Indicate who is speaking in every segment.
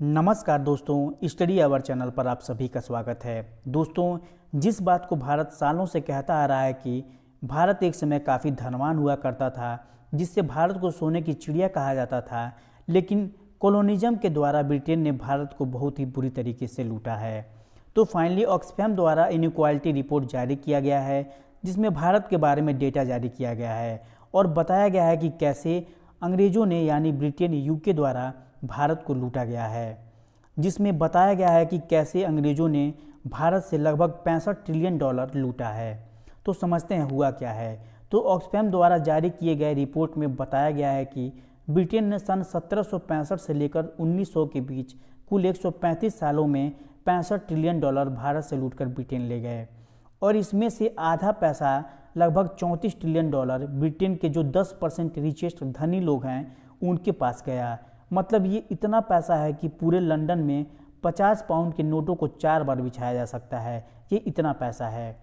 Speaker 1: नमस्कार दोस्तों, study our channel पर आप सभी का स्वागत है। दोस्तों, जिस बात को भारत सालों से कहता आ रहा है कि भारत एक समय काफ़ी धनवान हुआ करता था, जिससे भारत को सोने की चिड़िया कहा जाता था, लेकिन कॉलोनिज्म के द्वारा ब्रिटेन ने भारत को बहुत ही बुरी तरीके से लूटा है। तो फाइनली ऑक्सफैम द्वारा इनइक्वालिटी रिपोर्ट जारी किया गया है, जिसमें भारत के बारे में डेटा जारी किया गया है और बताया गया है कि कैसे अंग्रेज़ों ने यानी ब्रिटेन यूके द्वारा भारत को लूटा गया है, जिसमें बताया गया है कि कैसे अंग्रेज़ों ने भारत से लगभग 65 ट्रिलियन डॉलर लूटा है। तो समझते हैं हुआ क्या है। तो ऑक्सफैम द्वारा जारी किए गए रिपोर्ट में बताया गया है कि ब्रिटेन ने सन 1765 से लेकर 1900 के बीच कुल 135 सालों में 65 ट्रिलियन डॉलर भारत से लूटकर ब्रिटेन ले गए और इसमें से आधा पैसा लगभग 34 ट्रिलियन डॉलर ब्रिटेन के जो 10% रिचेस्ट धनी लोग हैं उनके पास गया। मतलब ये इतना पैसा है कि पूरे लंदन में 50 पाउंड के नोटों को 4 बार बिछाया जा सकता है। ये इतना पैसा है।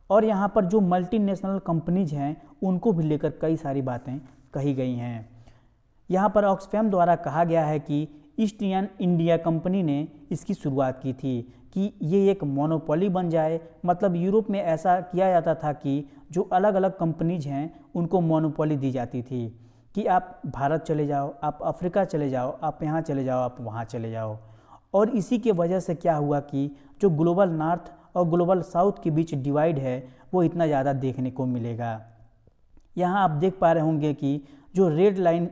Speaker 1: और यहाँ पर जो मल्टीनेशनल कंपनीज हैं उनको भी लेकर कई सारी बातें कही गई हैं। यहाँ पर ऑक्सफैम द्वारा कहा गया है कि ईस्ट इंडिया कंपनी ने इसकी शुरुआत की थी कि ये एक मोनोपोली बन जाए। मतलब यूरोप में ऐसा किया जाता था कि जो अलग अलग कंपनीज हैं उनको मोनोपोली दी जाती थी कि आप भारत चले जाओ, आप अफ्रीका चले जाओ, आप यहाँ चले जाओ, आप वहाँ चले जाओ। और इसी के वजह से क्या हुआ कि जो ग्लोबल नॉर्थ और ग्लोबल साउथ के बीच डिवाइड है वो इतना ज़्यादा देखने को मिलेगा। यहाँ आप देख पा रहे होंगे कि जो रेड लाइन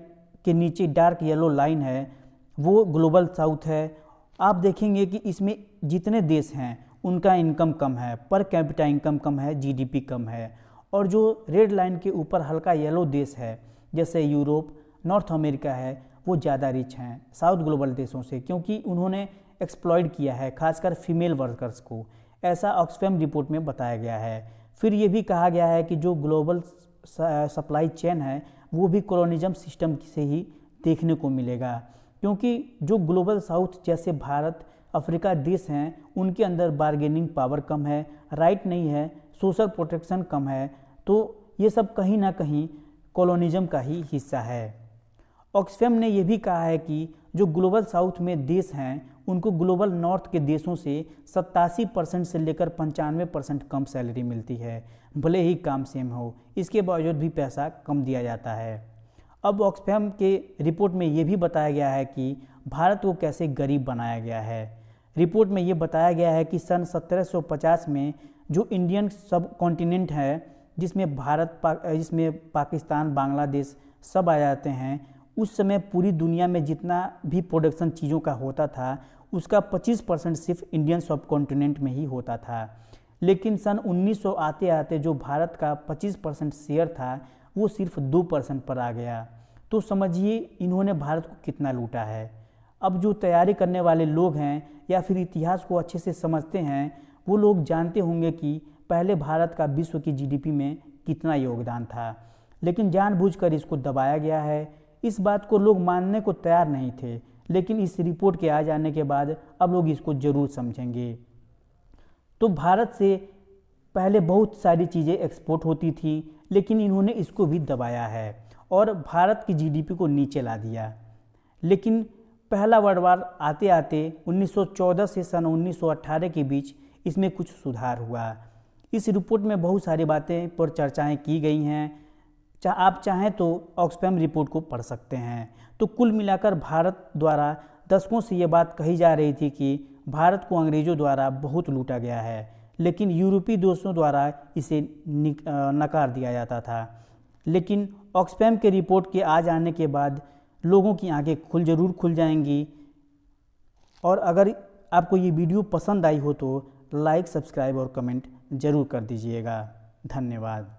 Speaker 1: के नीचे डार्क येलो लाइन है वो ग्लोबल साउथ है। आप देखेंगे कि इसमें जितने देश हैं उनका इनकम कम है, पर कैपिटा इनकम कम है, जीडीपी कम है। और जो रेड लाइन के ऊपर हल्का येलो देश है जैसे यूरोप, नॉर्थ अमेरिका है, वो ज़्यादा रिच हैं साउथ ग्लोबल देशों से, क्योंकि उन्होंने एक्सप्लॉइट किया है खासकर फीमेल वर्कर्स को। ऐसा ऑक्सफैम रिपोर्ट में बताया गया है। फिर ये भी कहा गया है कि जो ग्लोबल सप्लाई चेन है वो भी कॉलोनिज्म सिस्टम से ही देखने को मिलेगा, क्योंकि जो ग्लोबल साउथ जैसे भारत, अफ्रीका देश हैं उनके अंदर बार्गेनिंग पावर कम है, राइट नहीं है, सोशल प्रोटेक्शन कम है। तो ये सब कहीं ना कहीं कॉलोनिज्म का ही हिस्सा है। ऑक्सफैम ने यह भी कहा है कि जो ग्लोबल साउथ में देश हैं उनको ग्लोबल नॉर्थ के देशों से 87% से लेकर 95% कम सैलरी मिलती है, भले ही काम सेम हो, इसके बावजूद भी पैसा कम दिया जाता है। अब ऑक्सफैम के रिपोर्ट में ये भी बताया गया है कि भारत को कैसे गरीब बनाया गया है। रिपोर्ट में ये बताया गया है कि सन 1750 में जो इंडियन सब कॉन्टिनेंट है जिसमें जिसमें पाकिस्तान, बांग्लादेश सब आ जाते हैं, उस समय पूरी दुनिया में जितना भी प्रोडक्शन चीज़ों का होता था उसका 25% सिर्फ इंडियन सब कॉन्टिनेंट में ही होता था। लेकिन सन 1900 आते आते जो भारत का 25% शेयर था वो सिर्फ 2% पर आ गया। तो समझिए इन्होंने भारत को कितना लूटा है। अब जो तैयारी करने वाले लोग हैं या फिर इतिहास को अच्छे से समझते हैं वो लोग जानते होंगे कि पहले भारत का विश्व की जीडीपी में कितना योगदान था, लेकिन जानबूझकर इसको दबाया गया है। इस बात को लोग मानने को तैयार नहीं थे, लेकिन इस रिपोर्ट के आ जाने के बाद अब लोग इसको ज़रूर समझेंगे। तो भारत से पहले बहुत सारी चीज़ें एक्सपोर्ट होती थी, लेकिन इन्होंने इसको भी दबाया है और भारत की जीडीपी को नीचे ला दिया। लेकिन पहला वर्ल्ड वार आते आते 1914 से सन 1918 के बीच इसमें कुछ सुधार हुआ। इस रिपोर्ट में बहुत सारी बातें पर चर्चाएं की गई हैं। आप चाहें तो ऑक्सफैम रिपोर्ट को पढ़ सकते हैं। तो कुल मिलाकर भारत द्वारा दशकों से ये बात कही जा रही थी कि भारत को अंग्रेज़ों द्वारा बहुत लूटा गया है, लेकिन यूरोपीय देशों द्वारा इसे नकार दिया जाता था। लेकिन ऑक्सफैम के रिपोर्ट के आ जाने के बाद लोगों की आंखें ज़रूर खुल जाएंगी। और अगर आपको ये वीडियो पसंद आई हो तो लाइक, सब्सक्राइब और कमेंट ज़रूर कर दीजिएगा। धन्यवाद।